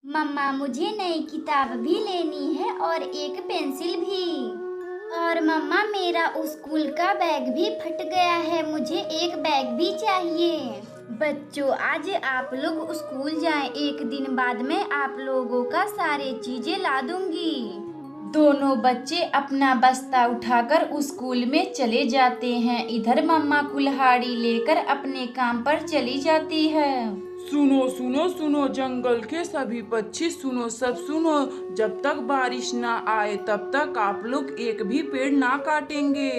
मम्मा मुझे नई किताब भी लेनी है और एक पेंसिल भी। और मम्मा मेरा स्कूल का बैग भी फट गया है, मुझे एक बैग भी चाहिए। बच्चों आज आप लोग स्कूल जाएं, एक दिन बाद मैं आप लोगों का सारे चीजें ला दूंगी। दोनों बच्चे अपना बस्ता उठाकर स्कूल में चले जाते हैं। इधर मम्मा कुल्हाड़ी लेकर अपने काम पर चली जाती है। सुनो सुनो सुनो जंगल के सभी पक्षी सुनो, सब सुनो। जब तक बारिश ना आए तब तक आप लोग एक भी पेड़ ना काटेंगे।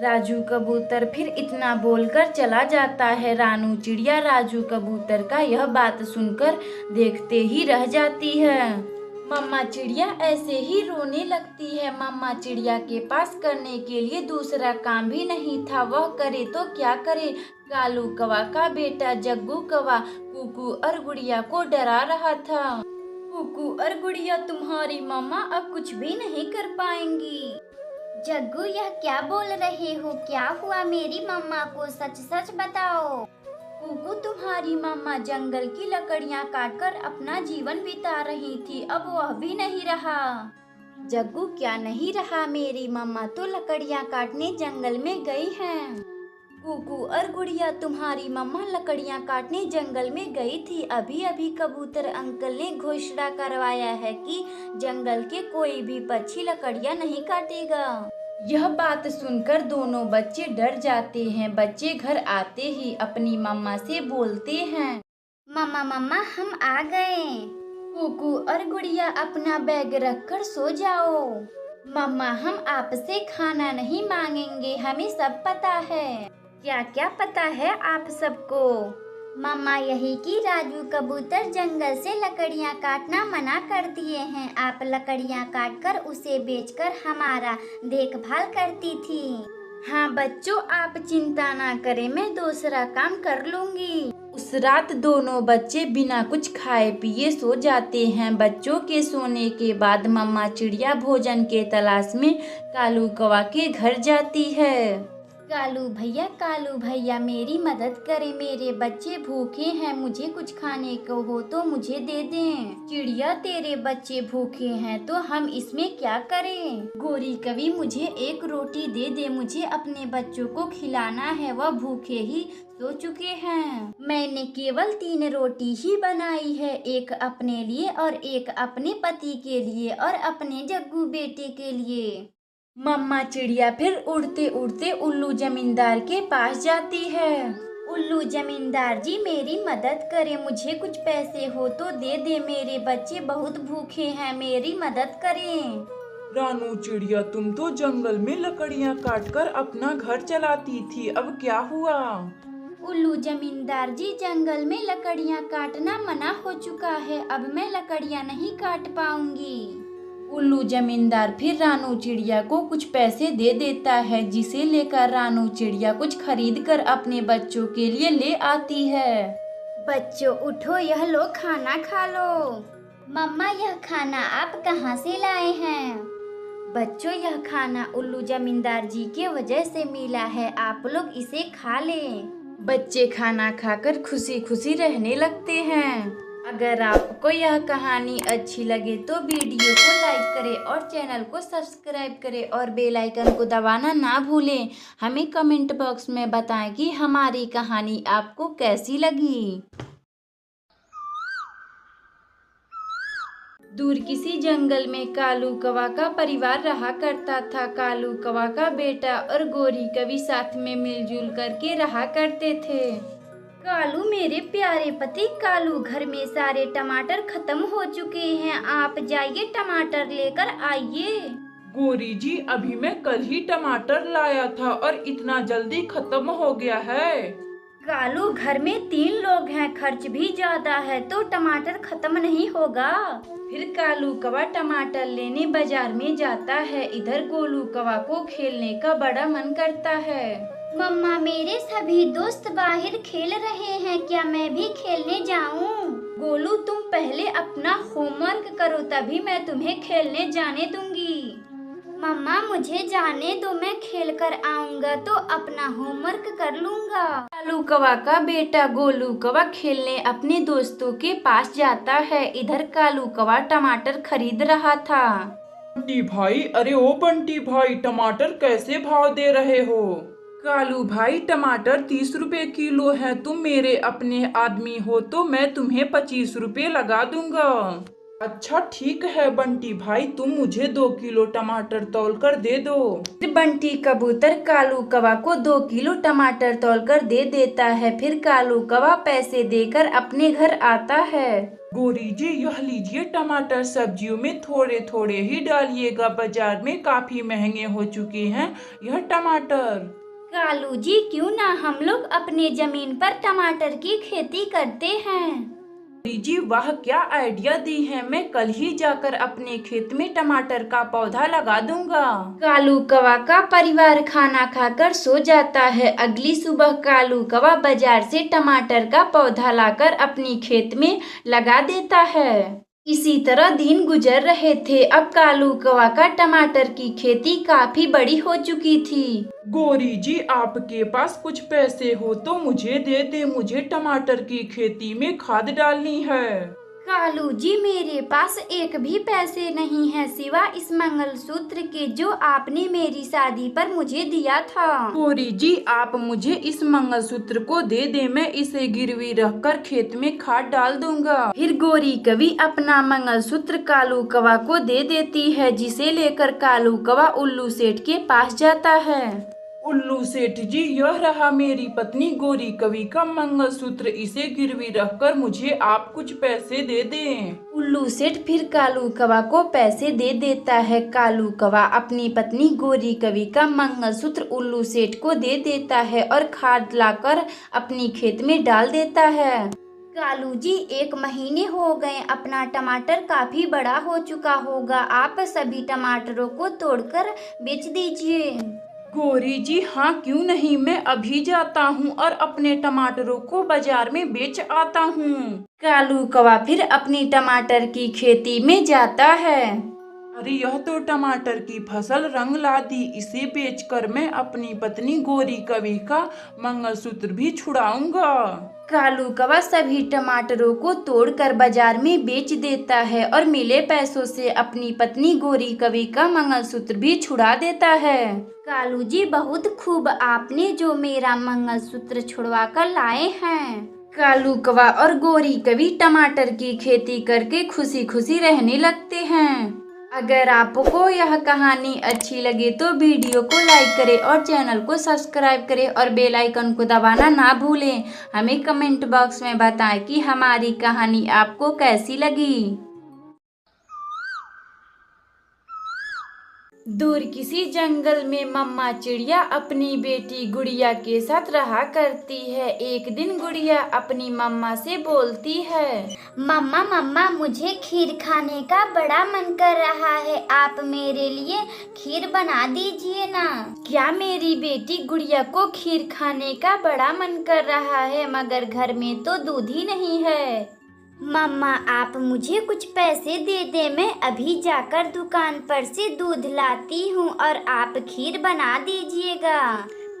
राजू कबूतर फिर इतना बोलकर चला जाता है। रानू चिड़िया राजू कबूतर का यह बात सुनकर देखते ही रह जाती है। मम्मा चिड़िया ऐसे ही रोने लगती है। मम्मा चिड़िया के पास करने के लिए दूसरा काम भी नहीं था, वह करे तो क्या करे। कालू कौवा का बेटा जग्गू कौवा कुकू और गुड़िया को डरा रहा था। कुकू और गुड़िया तुम्हारी मम्मा अब कुछ भी नहीं कर पाएंगी। जग्गू यह क्या बोल रहे हो, क्या हुआ मेरी मम्मा को, सच सच बताओ। कुकू तुम्हारी मम्मा जंगल की लकड़ियां काटकर अपना जीवन बिता रही थी, अब वह भी नहीं रहा। जग्गू क्या नहीं रहा, मेरी मम्मा तो लकड़ियां काटने जंगल में गई हैं। कुकू और गुड़िया तुम्हारी मम्मा लकड़ियां काटने जंगल में गई थी। अभी अभी कबूतर अंकल ने घोषणा करवाया है कि जंगल के कोई भी पक्षी लकड़ियां नहीं काटेगा। यह बात सुनकर दोनों बच्चे डर जाते हैं। बच्चे घर आते ही अपनी मम्मा से बोलते हैं, मम्मा मम्मा हम आ गए। कुकू और गुड़िया अपना बैग रखकर सो जाओ। मम्मा हम आपसे खाना नहीं मांगेंगे, हमें सब पता है। क्या क्या पता है आप सबको? मम्मा यही कि राजू कबूतर जंगल से लकड़ियां काटना मना कर दिए हैं। आप लकड़ियां काटकर उसे बेचकर हमारा देखभाल करती थी। हाँ बच्चों आप चिंता ना करें, मैं दूसरा काम कर लूंगी। उस रात दोनों बच्चे बिना कुछ खाए पिए सो जाते हैं। बच्चों के सोने के बाद मम्मा चिड़िया भोजन के तलाश में कालू कौवा के घर जाती है। कालू भैया मेरी मदद करें, मेरे बच्चे भूखे हैं, मुझे कुछ खाने को हो तो मुझे दे दें। चिड़िया तेरे बच्चे भूखे हैं तो हम इसमें क्या करें। गोरी कवि मुझे एक रोटी दे दे, मुझे अपने बच्चों को खिलाना है, वह भूखे ही सो चुके हैं। मैंने केवल 3 रोटी ही बनाई है, एक अपने लिए और एक अपने पति के लिए और अपने जग्गू बेटे के लिए। मम्मा चिड़िया फिर उड़ते उड़ते उल्लू जमींदार के पास जाती है। उल्लू जमींदार जी मेरी मदद करें, मुझे कुछ पैसे हो तो दे दे, मेरे बच्चे बहुत भूखे हैं, मेरी मदद करें। रानू चिड़िया तुम तो जंगल में लकड़ियां काटकर अपना घर चलाती थी, अब क्या हुआ? उल्लू जमींदार जी जंगल में लकड़ियां काटना मना हो चुका है, अब मैं लकड़ियां नहीं काट पाऊंगी। उल्लू जमींदार फिर रानू चिड़िया को कुछ पैसे दे देता है, जिसे लेकर रानू चिड़िया कुछ खरीद कर अपने बच्चों के लिए ले आती है। बच्चों उठो, यह लो खाना खा लो। मम्मा यह खाना आप कहाँ से लाए हैं? बच्चों यह खाना उल्लू जमींदार जी के वजह से मिला है, आप लोग इसे खा लें। बच्चे खाना खाकर खुशी खुशी रहने लगते हैं। अगर आपको यह कहानी अच्छी लगे तो वीडियो को लाइक करें और चैनल को सब्सक्राइब करें और बेल आइकन को दबाना ना भूलें। हमें कमेंट बॉक्स में बताएं कि हमारी कहानी आपको कैसी लगी। दूर किसी जंगल में कालू कौवा का परिवार रहा करता था। कालू कौवा का बेटा और गोरी कवि साथ में मिलजुल करके रहा करते थे। कालू मेरे प्यारे पति कालू, घर में सारे टमाटर खत्म हो चुके हैं, आप जाइए टमाटर लेकर आइए। गोरी जी अभी मैं कल ही टमाटर लाया था और इतना जल्दी खत्म हो गया है। कालू घर में 3 लोग हैं, खर्च भी ज्यादा है तो टमाटर खत्म नहीं होगा। फिर कालू कौवा टमाटर लेने बाजार में जाता है। इधर गोलू कौवा को खेलने का बड़ा मन करता है। मम्मा मेरे सभी दोस्त बाहर खेल रहे हैं, क्या मैं भी खेलने जाऊं? गोलू तुम पहले अपना होमवर्क करो, तभी मैं तुम्हें खेलने जाने दूंगी। मम्मा मुझे जाने दो, मैं खेल कर आऊंगा तो अपना होमवर्क कर लूंगा। कालू कौवा का बेटा गोलू कौवा खेलने अपने दोस्तों के पास जाता है। इधर कालू कौवा टमाटर खरीद रहा था। बंटी भाई, अरे ओ बंटी भाई, टमाटर कैसे भाव दे रहे हो? कालू भाई, टमाटर 30 रुपए किलो है। तुम मेरे अपने आदमी हो तो मैं तुम्हें 25 रुपए लगा दूंगा। अच्छा ठीक है बंटी भाई, तुम मुझे 2 किलो टमाटर तौल कर दे दो। फिर बंटी कबूतर कालू कौवा को 2 किलो टमाटर तौलकर दे देता है। फिर कालू कौवा पैसे देकर अपने घर आता है। गोरी जी, यह लीजिए टमाटर, सब्जियों में थोड़े थोड़े ही डालिएगा, बाजार में काफी महंगे हो चुके हैं यह टमाटर। कालू जी, क्यों ना हम लोग अपने जमीन पर टमाटर की खेती करते हैं। गोरी जी, वाह क्या आइडिया दी है, मैं कल ही जाकर अपने खेत में टमाटर का पौधा लगा दूंगा। कालू कौवा का परिवार खाना खाकर सो जाता है। अगली सुबह कालू कौवा बाजार से टमाटर का पौधा लाकर अपनी खेत में लगा देता है। इसी तरह दिन गुजर रहे थे। अब कालू कौवा का टमाटर की खेती काफी बड़ी हो चुकी थी। गोरी जी, आपके पास कुछ पैसे हो तो मुझे दे दे, मुझे टमाटर की खेती में खाद डालनी है। कालू जी, मेरे पास एक भी पैसे नहीं है सिवा इस मंगलसूत्र के जो आपने मेरी शादी पर मुझे दिया था। गोरी जी, आप मुझे इस मंगलसूत्र को दे दे, मैं इसे गिरवी रखकर खेत में खाद डाल दूंगा। फिर गोरी कवि अपना मंगलसूत्र कालू कौवा को दे देती है, जिसे लेकर कालू कौवा उल्लू सेठ के पास जाता है। उल्लू सेठ जी, यह रहा मेरी पत्नी गोरी कवि का मंगलसूत्र, इसे गिरवी रखकर मुझे आप कुछ पैसे दे दें। उल्लू सेठ फिर कालू कौवा को पैसे दे देता है। कालू कौवा अपनी पत्नी गोरी कवि का मंगलसूत्र उल्लू सेठ को दे देता है और खाद लाकर अपनी खेत में डाल देता है। कालू जी, 1 महीने हो गए, अपना टमाटर काफी बड़ा हो चुका होगा, आप सभी टमाटरों को तोड़कर बेच दीजिए। गोरी जी, हाँ क्यों नहीं, मैं अभी जाता हूँ और अपने टमाटरों को बाजार में बेच आता हूँ। कालू कौवा फिर अपनी टमाटर की खेती में जाता है। अरे यह तो टमाटर की फसल रंग ला दी, इसे बेचकर मैं अपनी पत्नी गोरी कवि का मंगलसूत्र भी छुड़ाऊंगा। कालू कौवा सभी टमाटरों को तोड़कर बाजार में बेच देता है और मिले पैसों से अपनी पत्नी गोरी कवि का मंगलसूत्र भी छुड़ा देता है। कालू जी, बहुत खूब, आपने जो मेरा मंगलसूत्र छुड़वा कर लाए हैं। कालू कौवा और गोरी कवि टमाटर की खेती करके खुशी खुशी रहने लगते हैं। अगर आपको यह कहानी अच्छी लगे तो वीडियो को लाइक करें और चैनल को सब्सक्राइब करें और बेल आइकन को दबाना ना भूलें। हमें कमेंट बॉक्स में बताएं कि हमारी कहानी आपको कैसी लगी। दूर किसी जंगल में मम्मा चिड़िया अपनी बेटी गुड़िया के साथ रहा करती है। एक दिन गुड़िया अपनी मम्मा से बोलती है, मम्मा मम्मा, मुझे खीर खाने का बड़ा मन कर रहा है, आप मेरे लिए खीर बना दीजिए ना। क्या मेरी बेटी गुड़िया को खीर खाने का बड़ा मन कर रहा है, मगर घर में तो दूध ही नहीं है। मम्मा, आप मुझे कुछ पैसे दे दे, मैं अभी जाकर दुकान पर से दूध लाती हूँ और आप खीर बना दीजिएगा।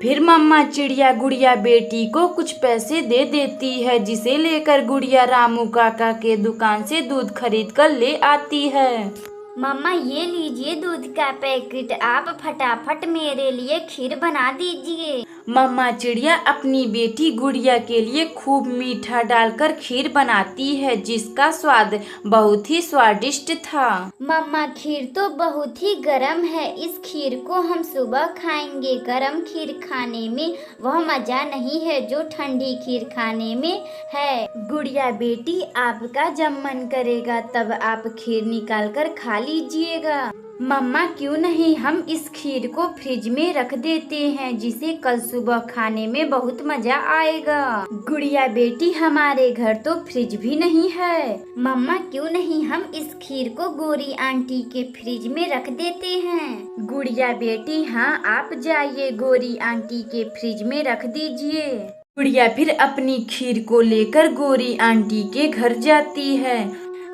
फिर मम्मा चिड़िया गुड़िया बेटी को कुछ पैसे दे देती है, जिसे लेकर गुड़िया रामू काका के दुकान से दूध खरीद कर ले आती है। मम्मा, ये लीजिए दूध का पैकेट, आप फटाफट मेरे लिए खीर बना दीजिए। मम्मा चिड़िया अपनी बेटी गुड़िया के लिए खूब मीठा डालकर खीर बनाती है, जिसका स्वाद बहुत ही स्वादिष्ट था। मम्मा, खीर तो बहुत ही गर्म है, इस खीर को हम सुबह खाएंगे। गर्म खीर खाने में वह मजा नहीं है जो ठंडी खीर खाने में है। गुड़िया बेटी, आपका जब मन करेगा तब आप खीर निकाल कर खा लीजिएगा। मम्मा, क्यों नहीं, हम इस खीर को फ्रिज में रख देते हैं, जिसे कल सुबह खाने में बहुत मजा आएगा। गुड़िया बेटी, हमारे घर तो फ्रिज भी नहीं है। मम्मा, क्यों नहीं, हम इस खीर को गोरी आंटी के फ्रिज में रख देते हैं। गुड़िया बेटी, हाँ आप जाइए, गोरी आंटी के फ्रिज में रख दीजिए। गुड़िया फिर अपनी खीर को लेकर गोरी आंटी के घर जाती है।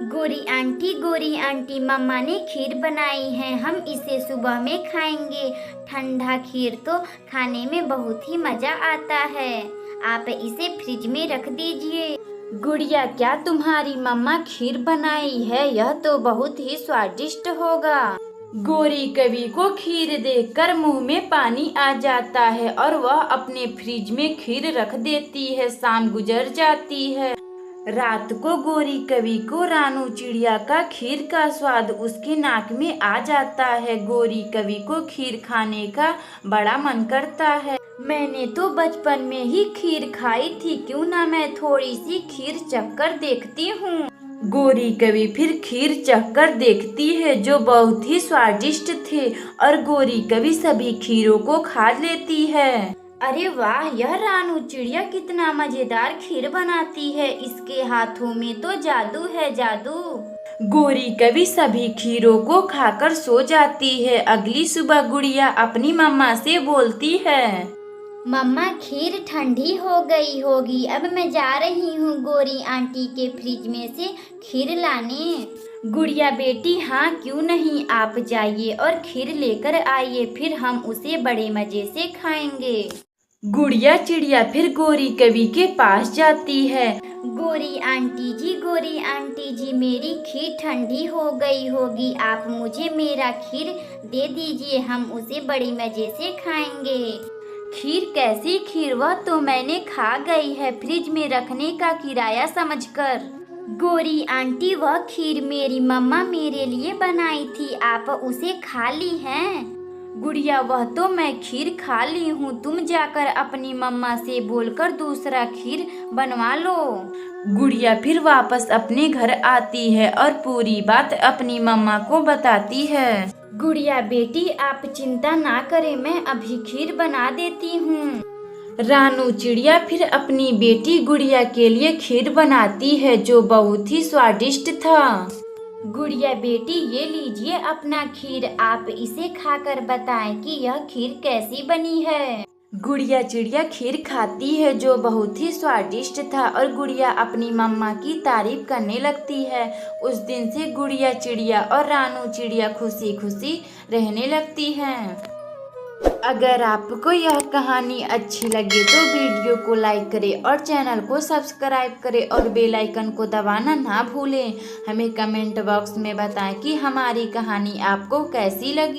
गोरी आंटी मम्मा ने खीर बनाई है, हम इसे सुबह में खाएंगे। ठंडा खीर तो खाने में बहुत ही मजा आता है, आप इसे फ्रिज में रख दीजिए। गुड़िया, क्या तुम्हारी मम्मा खीर बनाई है? यह तो बहुत ही स्वादिष्ट होगा। गोरी कवि को खीर देखकर मुंह में पानी आ जाता है और वह अपने फ्रिज में खीर रख देती है। शाम गुजर जाती है। रात को गोरी कवि को रानू चिड़िया का खीर का स्वाद उसके नाक में आ जाता है। गोरी कवि को खीर खाने का बड़ा मन करता है। मैंने तो बचपन में ही खीर खाई थी, क्यों ना मैं थोड़ी सी खीर चखकर देखती हूँ। गोरी कवि फिर खीर चखकर देखती है, जो बहुत ही स्वादिष्ट थे, और गोरी कवि सभी खीरों को खा लेती है। अरे वाह, यह रानू चिड़िया कितना मजेदार खीर बनाती है, इसके हाथों में तो जादू है, जादू। गोरी कवि सभी खीरों को खाकर सो जाती है। अगली सुबह गुड़िया अपनी मम्मा से बोलती है, मम्मा खीर ठंडी हो गई होगी, अब मैं जा रही हूँ गोरी आंटी के फ्रिज में से खीर लाने। गुड़िया बेटी, हाँ क्यों नहीं, आप जाइए और खीर लेकर आइए, फिर हम उसे बड़े मजे से खाएंगे। गुड़िया चिड़िया फिर गोरी कवि के पास जाती है। गोरी आंटी जी मेरी खीर ठंडी हो गई होगी, आप मुझे मेरा खीर दे दीजिए, हम उसे बड़े मजे से खाएंगे। खीर? कैसी खीर? वह तो मैंने खा गई है, फ्रिज में रखने का किराया समझकर। गोरी आंटी, वह खीर मेरी मम्मा मेरे लिए बनाई थी, आप उसे खा ली हैं? गुड़िया, वह तो मैं खीर खा ली हूँ, तुम जाकर अपनी मम्मा से बोलकर दूसरा खीर बनवा लो। गुड़िया फिर वापस अपने घर आती है और पूरी बात अपनी मम्मा को बताती है। गुड़िया बेटी, आप चिंता ना करें, मैं अभी खीर बना देती हूँ। रानू चिड़िया फिर अपनी बेटी गुड़िया के लिए खीर बनाती है, जो बहुत ही स्वादिष्ट था। गुड़िया बेटी, ये लीजिए अपना खीर, आप इसे खाकर बताएं कि यह खीर कैसी बनी है। गुड़िया चिड़िया खीर खाती है, जो बहुत ही स्वादिष्ट था, और गुड़िया अपनी मम्मा की तारीफ करने लगती है। उस दिन से गुड़िया चिड़िया और रानू चिड़िया खुशी खुशी रहने लगती हैं। अगर आपको यह कहानी अच्छी लगे तो वीडियो को लाइक करें और चैनल को सब्सक्राइब करें और बेल आइकन को दबाना ना भूलें। हमें कमेंट बॉक्स में बताएं कि हमारी कहानी आपको कैसी लगी।